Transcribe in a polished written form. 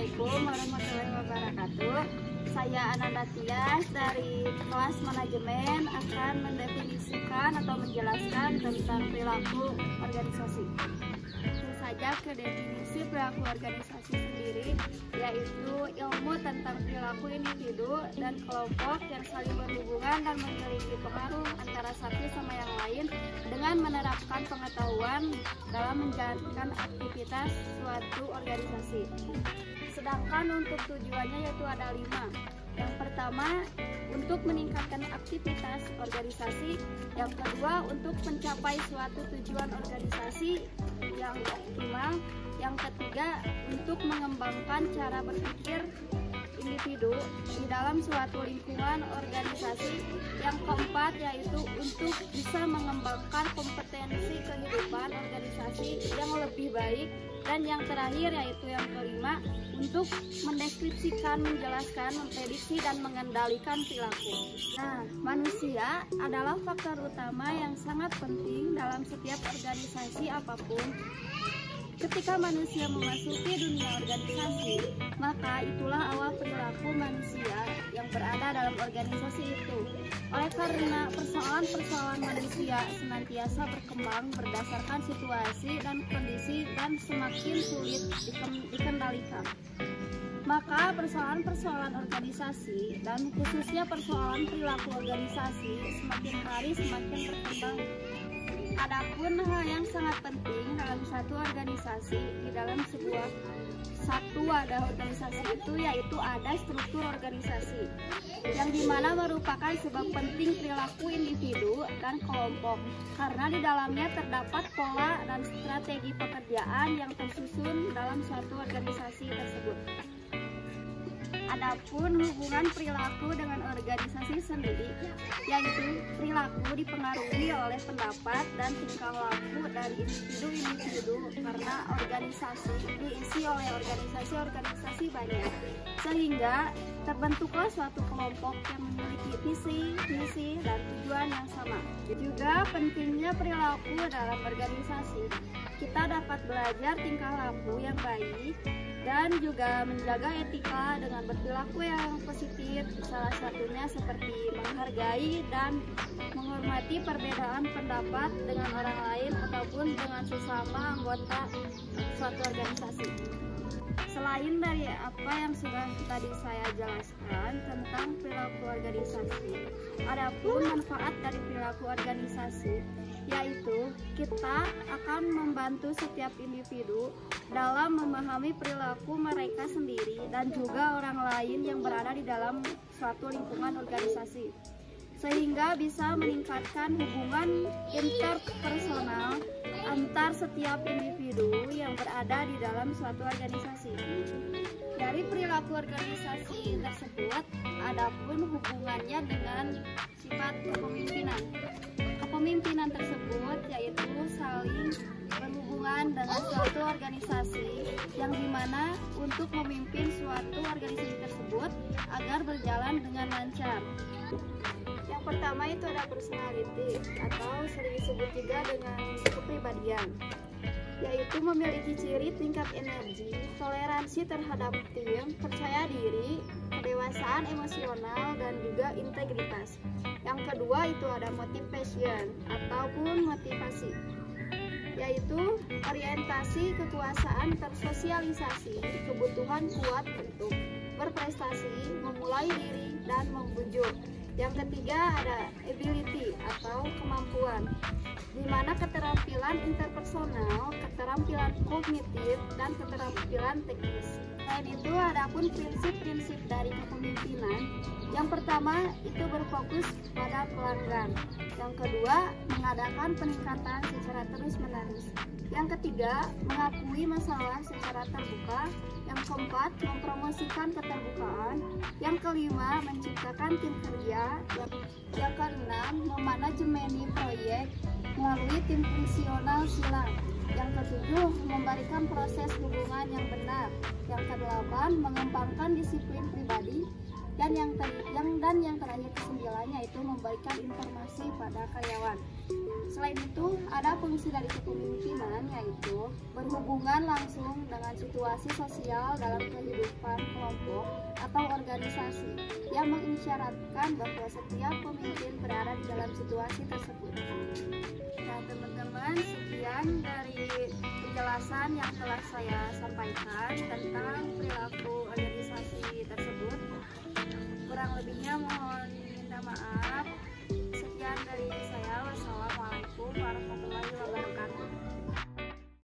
Assalamualaikum warahmatullahi wabarakatuh. Saya Ananda Tias dari kelas manajemen akan mendefinisikan atau menjelaskan tentang perilaku organisasi. Langsung saja ke definisi perilaku organisasi sendiri, yaitu ilmu tentang perilaku individu dan kelompok yang saling berhubungan dan memiliki pengaruh antara satu sama yang lain dengan menerapkan pengetahuan dalam menjalankan aktivitas suatu organisasi. Sedangkan untuk tujuannya yaitu ada 5. Yang pertama, untuk meningkatkan aktivitas organisasi. Yang kedua, untuk mencapai suatu tujuan organisasi yang optimal. Yang ketiga, untuk mengembangkan cara berpikir individu di dalam suatu lingkungan organisasi. Yang keempat, yaitu untuk bisa mengembangkan kompetensi kehidupan organisasi yang lebih baik. Dan yang terakhir, yaitu yang kelima, untuk mendeskripsikan, menjelaskan, memprediksi, dan mengendalikan perilaku. Nah, manusia adalah faktor utama yang sangat penting dalam setiap organisasi apapun. Ketika manusia memasuki dunia organisasi, maka itulah awal perilaku manusia yang berada dalam organisasi itu. Oleh karena persoalan-persoalan manusia senantiasa berkembang berdasarkan situasi dan kondisi dan semakin sulit dikendalikan, maka persoalan-persoalan organisasi dan khususnya persoalan perilaku organisasi semakin hari semakin berkembang. Adapun hal yang sangat penting dalam satu organisasi, di dalam satu wadah organisasi itu yaitu ada struktur organisasi, yang dimana merupakan sebab penting perilaku individu dan kelompok, karena di dalamnya terdapat pola dan strategi pekerjaan yang tersusun dalam suatu organisasi tersebut. Adapun hubungan perilaku dengan organisasi sendiri, yaitu perilaku dipengaruhi oleh pendapat dan tingkah laku dari individu-individu, karena organisasi diisi oleh organisasi-organisasi banyak, sehingga terbentuklah suatu kelompok yang memiliki visi, misi, dan tujuan yang sama. Juga pentingnya perilaku dalam organisasi, kita dapat belajar tingkah laku yang baik dan juga menjaga etika dengan berperilaku yang positif, salah satunya seperti menghargai dan menghormati perbedaan pendapat dengan orang lain ataupun dengan sesama anggota suatu organisasi. Selain dari apa yang sudah tadi saya jelaskan tentang perilaku organisasi, adapun manfaat dari perilaku organisasi, yaitu kita akan membantu setiap individu dalam memahami perilaku mereka sendiri dan juga orang lain yang berada di dalam suatu lingkungan organisasi, sehingga bisa meningkatkan hubungan interpersonal antar setiap individu yang berada di dalam suatu organisasi. Dari perilaku organisasi tersebut, adapun hubungannya dengan sifat kepemimpinan. Kepemimpinan tersebut yaitu saling berhubungan dengan suatu organisasi, yang dimana untuk memimpin suatu organisasi tersebut agar berjalan dengan lancar. Yang pertama itu ada personality, atau sering disebut juga dengan kepribadian, yaitu memiliki ciri tingkat energi, toleransi terhadap tim, percaya diri, kedewasaan emosional, dan juga integritas. Yang kedua itu ada motivation ataupun motivasi, yaitu orientasi kekuasaan tersosialisasi, kebutuhan kuat untuk berprestasi, memulai diri, dan membujuk. Yang ketiga ada ability atau kemampuan, di mana keterampilan interpersonal, keterampilan kognitif, dan keterampilan teknis. Selain itu, adapun prinsip-prinsip dari kepemimpinan. Yang pertama itu berfokus pada pelanggan. Yang kedua, mengadakan peningkatan secara terus-menerus. Yang ketiga, mengakui masalah secara terbuka. Yang keempat, mempromosikan keterbukaan. Yang kelima, menciptakan tim kerja. Yang keenam, memanajemeni proyek melalui tim fungsional silang. Yang ketujuh, memberikan proses hubungan yang benar. Yang kedelapan, mengembangkan disiplin pribadi. Dan yang terakhir kesembilan yaitu memberikan informasi pada karyawan. Selain itu, ada fungsi dari kepemimpinan, yaitu berhubungan langsung dengan situasi sosial dalam kehidupan kelompok atau organisasi yang mengisyaratkan bahwa setiap pemimpin berada di dalam situasi tersebut. Nah, teman-teman, sekian dari penjelasan yang telah saya sampaikan tentang perilaku organisasi tersebut. Kurang lebihnya mohon minta maaf.